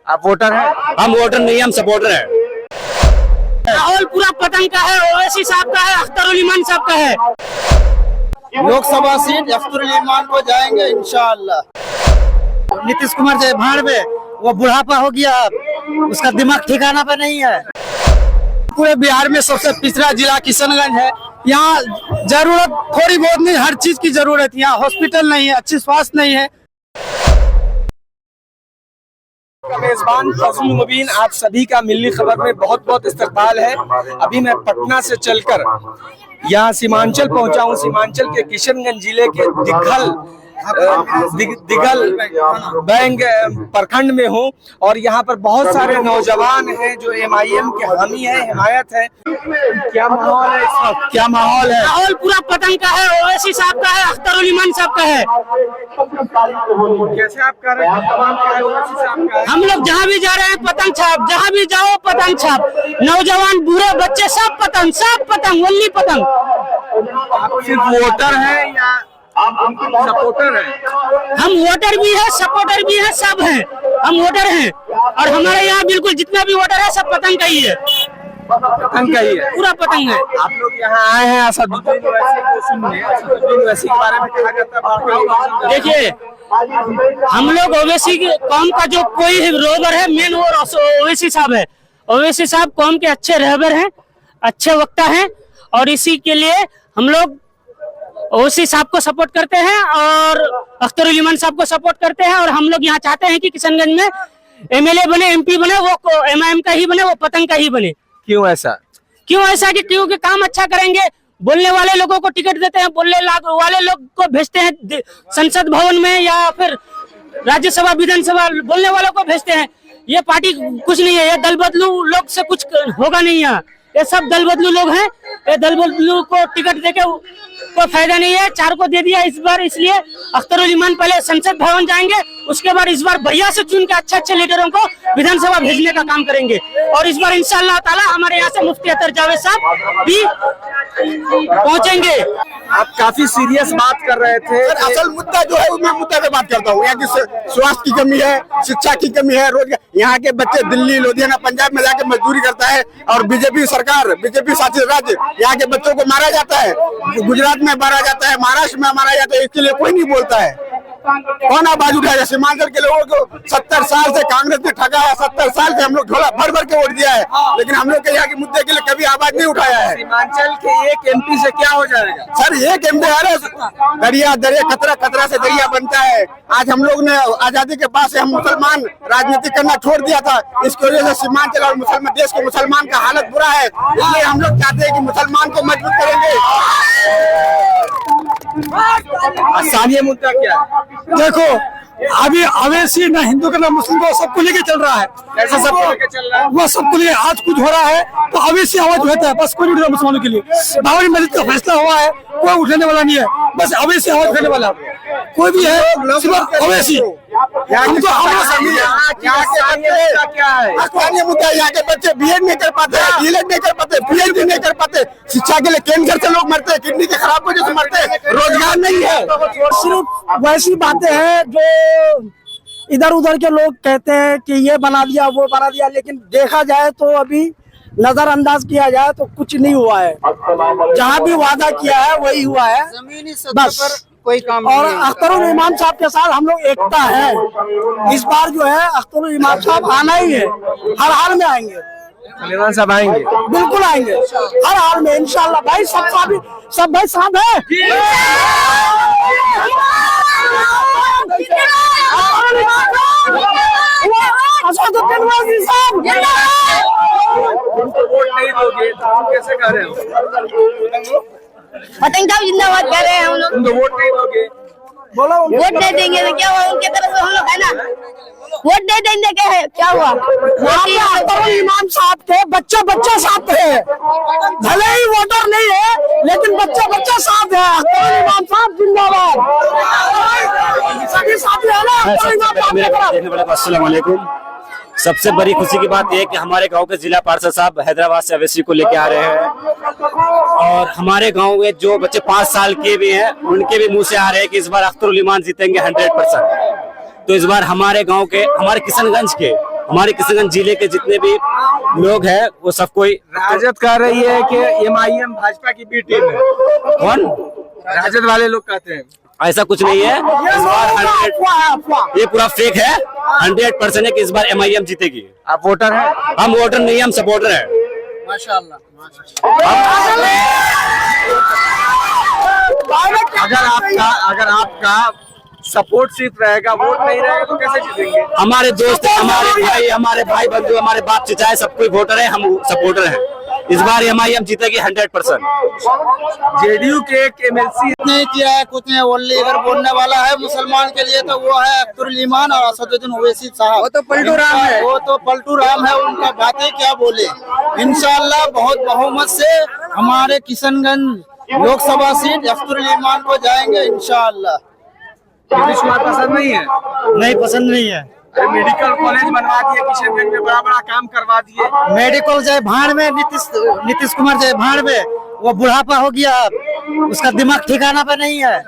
आप वोटर हैं? हम वोटर नहीं, हम सपोर्टर हैं। माहौल पूरा पतंग का है, ओवैसी साहब का है, अख्तरुल इमान साहब का है। लोकसभा सीट अख्तरुल इमान को जाएंगे इंशाअल्लाह। नीतीश कुमार से भाड़ में वो बुढ़ापा हो गया, उसका दिमाग ठिकाना पे नहीं है। पूरे बिहार में सबसे पिछड़ा जिला किशनगंज है। यहाँ जरूरत थोड़ी बहुत नहीं, हर चीज की जरूरत। यहाँ हॉस्पिटल नहीं है, अच्छी स्वास्थ्य नहीं है। मेजबान फजलुल मुबीन आप सभी का मिल्ली खबर में बहुत बहुत इस्तकबाल है। अभी मैं पटना से चलकर यहाँ सीमांचल पहुंचा हूँ। सीमांचल के किशनगंज जिले के दिघल बैंक प्रखंड में हूँ और यहाँ पर बहुत सारे नौजवान हैं जो MIM के हामी हैं, हिमायत है। क्या माहौल है इस वक्त? क्या माहौल है? माहौल पूरा पतंग का है, ओवैसी साहब का है, अख्तरुल इमान साहब का है। कैसे आप कर रहे हैं? हम लोग जहाँ भी जा रहे हैं पतंग छाप, जहाँ भी जाओ पतंग छाप। नौजवान बूढ़े बच्चे सब पतंग ओनली पतंग। आप सिर्फ वोटर हैं या सपोर्टर हैं? हम वोटर भी है, सपोर्टर भी है, सब हैं। हम वोटर हैं और हमारे यहाँ बिल्कुल जितना भी वोटर है सब पतंग का ही है। पतंग का ही है, पूरा पतंग है। आप लोग यहाँ आए हैं असदुद्दीन ओवैसी को सुनने। असदुद्दीन ओवैसी के बारे में कहा जाता है, देखिए हम लोग ओवैसी कौम का जो कोई रोबर है मेन वो ओवैसी साहब है। ओवैसी साहब कौम के अच्छे रहबर हैं, अच्छे वक्ता हैं और इसी के लिए हम लोग ओवैसी साहब को सपोर्ट करते हैं और अख्तरुल इमान साहब को सपोर्ट करते हैं। और हम लोग यहाँ चाहते हैं कि किशनगंज में MLA बने, MP बने, वो MIM का ही बने, वो पतंग का ही बने। क्यों ऐसा? क्योंकि काम अच्छा करेंगे। बोलने वाले लोगों को टिकट देते हैं, बोलने वाले लोग को भेजते हैं संसद भवन में या फिर राज्यसभा विधानसभा, बोलने वालों को भेजते हैं। ये पार्टी कुछ नहीं है, ये दल बदलू लोग से कुछ होगा नहीं। यहाँ ये सब दल बदलू लोग हैं। ये दल बदलू को टिकट देके कोई फायदा नहीं है। 4 को दे दिया इस बार, इसलिए अख्तरुल इमान पहले संसद भवन जाएंगे, उसके बाद इस बार भैया से चुन के अच्छे लीडरों को विधानसभा भेजने का काम करेंगे। और इस बार इंशाअल्लाह ताला हमारे यहाँ से मुफ्ती अतर जावेद साहब भी पहुँचेंगे। आप काफी सीरियस बात कर रहे थे। असल मुद्दा जो है मैं मुद्दा पे बात करता हूँ। यहाँ की स्वास्थ्य की कमी है, शिक्षा की कमी है, रोजगार। यहाँ के बच्चे दिल्ली, लुधियाना, पंजाब में जाके मजदूरी करता है और बीजेपी सरकार, बीजेपी शासित राज्य यहाँ के बच्चों को मारा जाता है। गुजरात में मारा जाता है, महाराष्ट्र में मारा जाता है। इसके लिए कोई नहीं बोलता है। कौन आवाज उठाएगा? सीमांचल के लोगों को 70 साल से कांग्रेस ने ठगा है। 70 साल से हम लोग झोला भर भर के वोट दिया है, लेकिन हम लोग के यहाँ के मुद्दे के लिए कभी आवाज नहीं उठाया है। सीमांचल के एक MP से क्या हो जाएगा? सर एक MP आ रहे दरिया खतरा से दरिया बनता है। आज हम लोग ने आजादी के बाद से हम मुसलमान राजनीति करना छोड़ दिया था। इसकी वजह से सीमांचल और मुसलमान देश के मुसलमान का हालत बुरा है। इसलिए हम लोग चाहते हैं कि मुसलमान को मजबूत करेंगे। स्थानीय मुद्दा क्या है? देखो अभी अवैसी ना हिंदू का ना मुस्लिम को सबको लेके चल रहा है। ऐसा सबको लेके चल रहा है? वो सबको लेके आज कुछ हो रहा है तो अवैसी आवाज होता है, बस कोई नहीं उठ रहा मुसलमानों के लिए। बाबरी मस्जिद का फैसला हुआ है, कोई उठने वाला नहीं है, बस अवैसी आवाज उठाने वाला कोई भी है, सिर्फ अवैसी। हम तो स्थानीय मुद्दा यहाँ के बच्चे BEd नहीं कर पाते, DLED नहीं कर पाते, PhD नहीं कर पाते। शिक्षा के लिए कैंसर से लोग मरते हैं, किडनी के खराब वजह से मरते हैं, रोजगार नहीं है। सिर्फ वैसी बातें हैं जो इधर उधर के लोग कहते हैं कि ये बना दिया वो बना दिया, लेकिन देखा जाए तो अभी नजरअंदाज किया जाए तो कुछ नहीं हुआ है। जहाँ भी वादा किया है वही हुआ है बस। कोई काम और अख्तरुल इमाम साहब के साथ हम लोग एकता है। इस बार जो है अख्तरुल इमाम साहब आना ही है, हर हाल में आएंगे। सलीमान साहब आएंगे? बिल्कुल आएंगे, हर हाल में इंशाल्लाह। भाई सब भाई साहब है। वोट नहीं दोगे तो कैसे कर रहे हो? पतंग साहब जिंदाबाद कर रहे हैं हम लोग। तुम तो वोट नहीं दोगे? बोलो वोट नहीं देंगे तो क्या हुआ? उनके तरफ से हम लोग है ना, वोट नहीं देंगे क्या हुआ? अख्तरुल इमाम साहब के बच्चे साथ है, भले ही वोटर नहीं है लेकिन बच्चे साथ है। अख्तरुल इमाम साहब जिंदाबाद। सभी साथी है ना। अस्सलाम वालेकुम। सबसे बड़ी खुशी की बात यह है कि हमारे गांव के जिला पार्षद साहब हैदराबाद से अवैसी को लेके आ रहे हैं और हमारे गांव में जो बच्चे 5 साल के भी हैं उनके भी मुंह से आ रहे हैं कि इस बार अख्तरुल इमान जीतेंगे 100%। तो इस बार हमारे गांव के, हमारे किशनगंज के हमारे किशनगंज जिले के जितने भी लोग हैं वो सब कोई। राजद कह रही है कि MIM भाजपा की बी टीम है। कौन? राजद वाले लोग कहते हैं ऐसा कुछ नहीं है। इस बार 100 ये पूरा फेक है। 100% है कि इस बार MIM जीतेगी। आप वोटर हैं? हम वोटर नहीं, हम सपोर्टर हैं। अगर आपका सपोर्ट सिर्फ रहेगा, वोट नहीं रहेगा तो कैसे जीतेंगे? हमारे दोस्त, हमारे भाई बंधु, हमारे बाप चचाए सब कोई वोटर है, हम सपोर्टर हैं। इस बार MIM जीतेगी 100%। JDU के एक MLC नहीं किया है कुछ नहीं। ओनली अगर बोलने वाला है मुसलमान के लिए तो वो है अख्तरुल ईमान और असदुद्दीन ओवैसी साहब। वो तो पलटू राम है, वो तो पलटू राम है। उनका बातें क्या बोले। इंशाल्लाह बहुत बहुमत से हमारे किशनगंज लोकसभा सीट अख्तरुल ईमान को जाएंगे इंशाल्लाह। नीतीश कुमार पसंद नहीं है? नहीं पसंद नहीं है। मेडिकल कॉलेज बनवा दिए किशनगंज में, बड़ा बड़ा काम करवा दिए। मेडिकल जाए भाड़ में, नीतीश कुमार जाए भाड़ में। वो बुढ़ापा हो गया अब, उसका दिमाग ठिकाना पे नहीं है।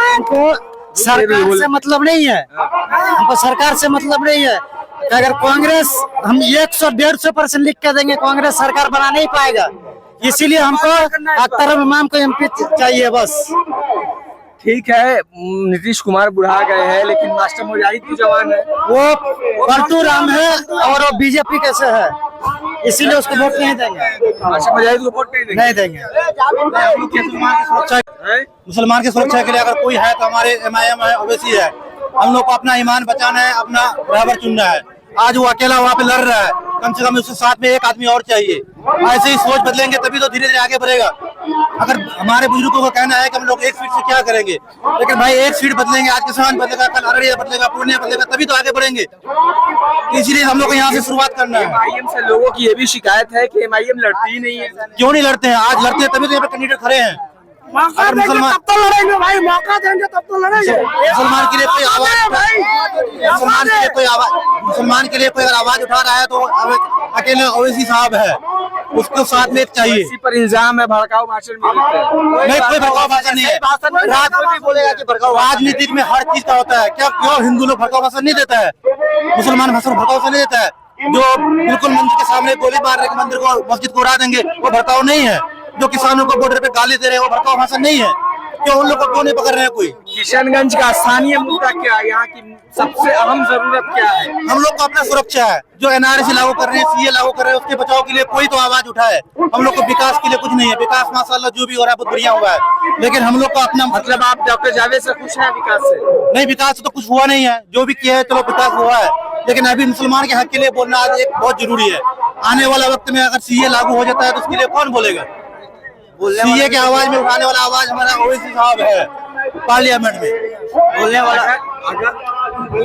हमको सरकार से मतलब नहीं है, हमको सरकार से मतलब नहीं है। अगर कांग्रेस, हम 100-150% लिख के देंगे, कांग्रेस सरकार बना नहीं पाएगा। इसीलिए हमको अख्तरुल इमाम को MP चाहिए बस। ठीक है, नीतीश कुमार बुढ़ा गए हैं लेकिन मास्टर मुजाहिद तो जवान है। वो पलटू राम है और वो बीजेपी कैसे है, इसीलिए उसको वोट नहीं देंगे। मास्टर मुजाहिद को वोट नहीं देंगे। मुसलमान की सुरक्षा के लिए अगर कोई है तो हमारे MIM है, ओवैसी है। हम लोग को अपना ईमान बचाना है, अपना बराबर चुनना है। आज वो अकेला वहाँ पे लड़ रहा है, कम से कम उसके साथ में एक आदमी और चाहिए। ऐसे ही सोच बदलेंगे तभी तो धीरे धीरे आगे बढ़ेगा। अगर हमारे बुजुर्गों को कहना है कि हम लोग एक सीट से क्या करेंगे, लेकिन भाई एक सीट बदलेंगे, आज किसान बदलेगा, कल अररिया बदलेगा, पूर्णिया बदलेगा, तभी तो आगे बढ़ेंगे। इसीलिए हम लोग को यहाँ से शुरुआत करना है। MIM से लोगों की ये भी शिकायत है कि MIM लड़ती ही नहीं है। क्यों नहीं लड़ते हैं? आज लड़ते हैं तभी तो यहाँ पे कैंडिडेट खड़े हैं। अगर मुसलमान तब तो लड़ेंगे भाई, मौका देंगे तब तो लड़ेंगे। मुसलमान के लिए कोई आवाज, मुसलमान के लिए कोई अगर आवाज उठा रहा है तो अकेले ओवैसी साहब है, उसको साथ में एक चाहिए। इसी पर इल्जाम है भड़काऊ भाषण में देते हैं। नहीं, कोई भड़काऊ भाषण नहीं है। बोलेगा कि भड़काऊ राजनीति में हर चीज का होता है। क्या क्यों हिंदू लोग भड़काऊ भाषण नहीं देता है? मुसलमान भाषण भड़काऊ भाषण नहीं देता है। जो बिल्कुल मंदिर के सामने गोली मार रहे, मंदिर को, मस्जिद को उड़ा देंगे, वो भड़काऊ नहीं है। जो किसानों को बॉर्डर पे गाली दे रहे हैं वो भड़काऊ भाषण नहीं है। क्यों उन लोग को क्यों नहीं पकड़ रहे हैं कोई? किशनगंज का स्थानीय मुद्दा क्या है? यहाँ की सबसे अहम जरूरत क्या है? हम लोग को अपना सुरक्षा है। जो NRC लागू कर रहे हैं, CA लागू कर रहे हैं, उसके बचाव के लिए कोई तो आवाज उठाए। हम लोग को विकास के लिए कुछ नहीं है। विकास माशाल्लाह जो भी हो रहा है बहुत बढ़िया हुआ है, लेकिन हम लोग को अपना मतलब आप डॉक्टर जावेद से खुश हैं विकास से? नहीं, विकास तो कुछ हुआ नहीं है। जो भी किया है चलो विकास हुआ है, लेकिन अभी मुसलमान के हक के लिए बोलना आज एक बहुत जरूरी है। आने वाला वक्त में अगर CA लागू हो जाता है तो उसके लिए कौन बोलेगा? CA के आवाज में उठाने वाला आवाज हमारा ओवैसी साहब है पार्लियामेंट में बोलने वाला। अगर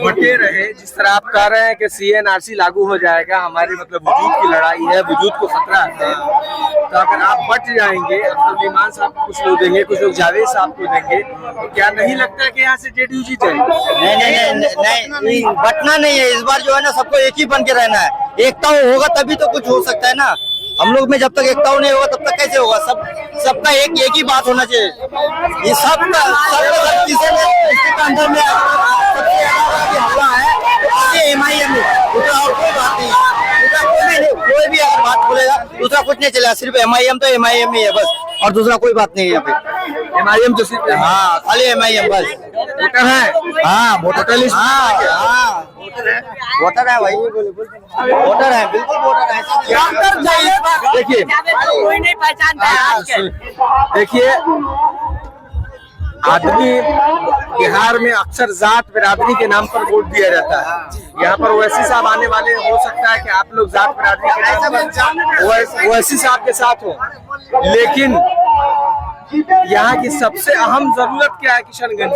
बटे रहे, जिस तरह आप कह रहे हैं कि CA NRC लागू हो जाएगा, हमारी मतलब वजूद की लड़ाई है, वजूद को खतरा है, तो अगर आप बट जाएंगे, अब्दुल ईमान साहब को कुछ लोग देंगे, कुछ लोग जावेद साहब को देंगे, तो क्या नहीं लगता है कि यहाँ से JDU जीत जाएगी? नहीं, बटना नहीं है। इस बार जो है ना, सबको एक ही बन के रहना है। एकता होगा तभी तो कुछ हो सकता है ना। हम लोग में जब तक एकता नहीं होगा तब तक कैसे होगा? सबका एक ही बात होना चाहिए। ये सबका अंदर में हुआ है MIM में, दूसरा और कोई बात नहीं है। कोई भी अगर बात बोलेगा दूसरा कुछ नहीं चलेगा। सिर्फ MIM तो MIM ही है बस, और दूसरा कोई बात नहीं है यहाँ पे। MIM तो सिर्फ हाँ, खाली MIM बस। वोटर है? हाँ, वोटर लिस्ट। हाँ, वोटर है भाई, वोटर है, बिल्कुल वोटर है। देखिए, कोई नहीं पहचानता है आजकल। देखिए, आदमी बिहार में अक्सर जात बिरादरी के नाम पर वोट दिया जाता है। यहाँ पर ओवैसी साहब आने वाले, हो सकता है कि आप लोग जात बिरादरी के नाम पर ओवैसी साहब के साथ हो, लेकिन यहाँ की सबसे अहम जरूरत क्या है किशनगंज?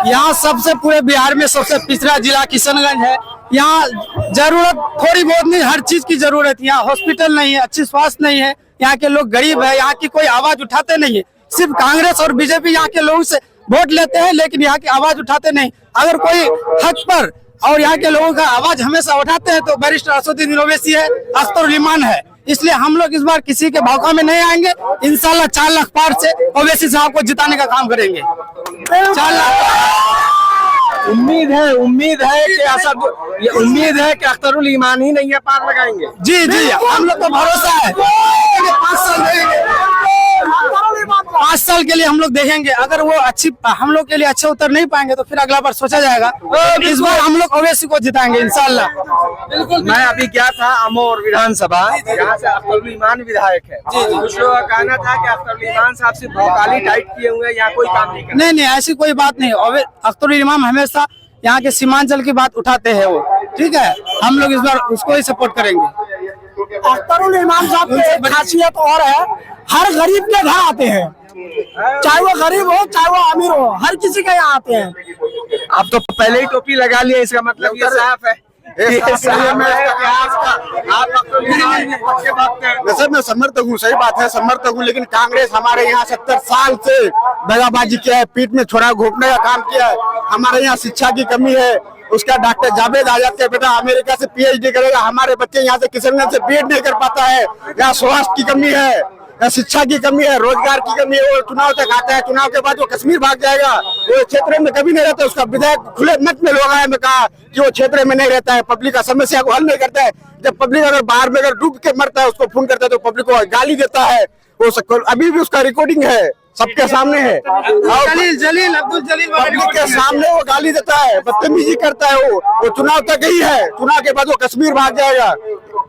यहाँ सबसे पूरे बिहार में सबसे पिछड़ा जिला किशनगंज है। यहाँ जरूरत थोड़ी बहुत नहीं, हर चीज की जरूरत। यहाँ हॉस्पिटल नहीं है, अच्छी स्वास्थ्य नहीं है, यहाँ के लोग गरीब है, यहाँ की कोई आवाज उठाते नहीं है। सिर्फ कांग्रेस और बीजेपी यहाँ के लोगों से वोट लेते हैं, लेकिन यहाँ की आवाज उठाते नहीं। अगर कोई हक पर और यहाँ के लोगों का आवाज हमेशा उठाते हैं तो बैरिस्टर असदुद्दीन ओवैसी है, अख्तरुल ईमान है। इसलिए हम लोग इस बार किसी के भौका में नहीं आएंगे। इंशाल्लाह 4 लाख पार से ओवैसी साहब को जिताने का काम करेंगे। 4 लाख उम्मीद है कि उम्मीद है कि अख्तरुल ईमान ही नहीं है पार लगाएंगे। जी जी, हम लोग को भरोसा है 5 साल के लिए हम लोग देखेंगे। अगर वो हम लोग के लिए अच्छे उत्तर नहीं पाएंगे तो फिर अगला बार सोचा जाएगा। इस बार हम लोग ओवैसी को जिताएंगे इंशाल्लाह। बिल्कुल। मैं अभी क्या था अमोर विधानसभा, यहाँ से अख्तरुल ईमान विधायक है। कुछ लोगों का कहना था कि अख्तरुल ईमान साहब सिर्फ भौकाली टाइट किए हुए, यहाँ कोई काम नहीं करते। नहीं, ऐसी कोई बात नहीं। अख्तरुल इमाम हमेशा यहाँ के सीमांचल की बात उठाते हैं वो, ठीक है। हम लोग इस बार उसको ही सपोर्ट करेंगे। अख्तरुल इमाम साहब की एक खासियत और है, हर गरीब के घर आते हैं, चाहे वो गरीब हो चाहे वो अमीर हो, हर किसी के यहाँ आते हैं। आप तो पहले ही टोपी लगा लिया, इसका मतलब ये साफ है। वैसे मैं समर्थक हूँ, सही बात है, समर्थक हूँ, लेकिन कांग्रेस हमारे यहाँ 70 साल से दगाबाजी किया है, पीठ में छोड़ा घोंपने का काम किया है। हमारे यहाँ शिक्षा की कमी है। उसका डॉक्टर जावेद आजाद का बेटा अमेरिका से PhD करेगा, हमारे बच्चे यहाँ से किशनगंज से बीएड नहीं कर पाता है। यहाँ स्वास्थ्य की कमी है, यहाँ शिक्षा की कमी है, रोजगार की कमी है। वो चुनाव तक आता है, चुनाव के बाद वो कश्मीर भाग जाएगा। वो क्षेत्र में कभी नहीं रहता। उसका विधायक खुले मत में लोग आए में कहा कि वो क्षेत्र में नहीं रहता है, पब्लिक का समस्या को हल नहीं करता है। जब पब्लिक अगर बाहर में अगर डूब के मरता है, उसको फोन करता है तो पब्लिक को गाली देता है। वो अभी भी उसका रिकॉर्डिंग है, सबके सामने है। अब्दुल जलील पब्लिक के सामने वो गाली देता है, बदतमीजी करता है। वो चुनाव तक ही है, चुनाव के बाद वो कश्मीर भाग जाएगा।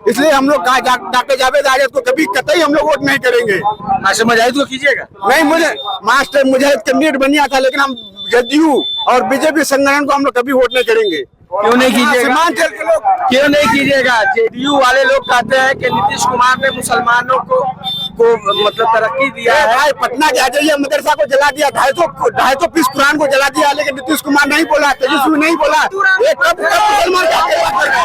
इसलिए हम लोग डॉक्टर जावेद आजाद को कभी कतई हम लोग वोट नहीं करेंगे। मास्टर मुजाहिद को कीजिएगा? नहीं, मुझे मास्टर मुजाहिद कैंडिडेट बनिया था, लेकिन हम जदयू और बीजेपी संगठन को हम लोग कभी वोट नहीं करेंगे। क्यों नहीं कीजिएगा? सीमांचल के लोग क्यों नहीं कीजिएगा? जेडीयू वाले लोग कहते हैं कि नीतीश कुमार ने मुसलमानों को मतलब तरक्की दिया है। भाई पटना के अजैया मदरसा को जला दिया, 250 पीस कुरान को जला दिया, लेकिन नीतीश कुमार नहीं बोला, तेजस्वी नहीं बोला। ये कब मुसलमान का हक कर रहा है?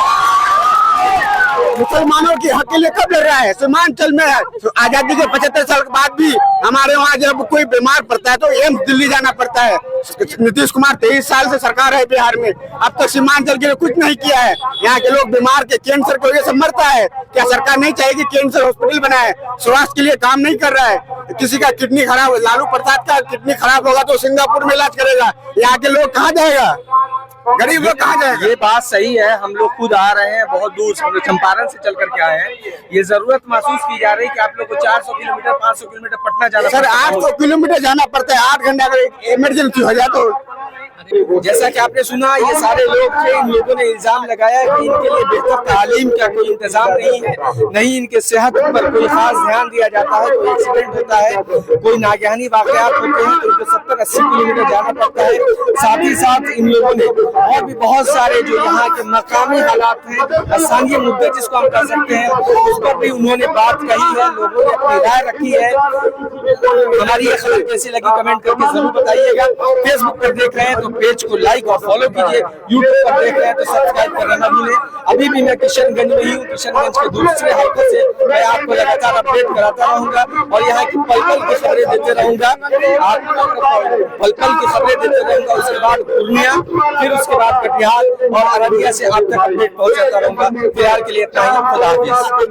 मुसलमानों के हक के लिए कब लड़ रहा है? सीमांचल में आजादी के 75 साल के बाद भी हमारे वहाँ जब कोई बीमार पड़ता है तो एम्स दिल्ली जाना पड़ता है। नीतीश कुमार 23 साल से सरकार है बिहार में, अब तक सीमांचल के लिए कुछ नहीं किया है। यहाँ के लोग बीमार के कैंसर की वजह से मरता है। क्या सरकार नहीं चाहिए कि कैंसर हॉस्पिटल बनाए? स्वास्थ्य के लिए काम नहीं कर रहा है। किसी का किडनी खराब, लालू प्रसाद का किडनी खराब होगा तो सिंगापुर में इलाज करेगा। यहाँ के लोग कहाँ जाएगा? गरीब लोग कहाँ जाएगा? ये बात सही है। हम लोग खुद आ रहे हैं बहुत दूर से, हम लोग चंपारण से चल करके आए हैं। ये जरूरत महसूस की जा रही है कि आप लोग को 400 किलोमीटर 500 किलोमीटर पटना जाना सर 800 किलोमीटर जाना पड़ता है, 8 घंटा अगर इमरजेंसी हो जाए तो। जैसा कि आपने सुना, ये सारे लोग थे, इन लोगों ने इल्जाम लगाया कि इनके लिए बेहतर तालीम का कोई इंतजाम नहीं है, नहीं इनके सेहत पर कोई खास ध्यान दिया जाता है। कोई एक्सीडेंट होता है, कोई नागहानी वाकयात होते हैं तो इनको 70-80 किलोमीटर जाना पड़ता है। साथ ही साथ इन लोगों ने और भी बहुत सारे जो यहाँ के मकामी हालात हैं, स्थानीय मुद्दे जिसको हम कह सकते हैं, उस पर भी उन्होंने बात कही है। लोगों ने अपनी राय रखी है। हमारी ये खबर कैसी लगी कमेंट करके जरूर बताइएगा। फेसबुक पर देख रहे हैं तो पेज को लाइक और फॉलो कीजिए, यूट्यूब पर देख रहे हैं तो सब्सक्राइब करना न भूलें। अभी भी मैं किशनगंज में ही हूँ। किशनगंज के दूसरे हल्के से मैं आपको लगातार अपडेट कराता रहूंगा और यहाँ की पल-पल की खबरें देते रहूंगा। आपको पल-पल की खबरें देते रहूंगा। उसके बाद पूर्णिया, फिर उसके बाद कटिहार और अररिया से आप तक अपडेट पहुंचाता रहूंगा। फिलहाल के लिए इतना ही। खुदा हाफिज।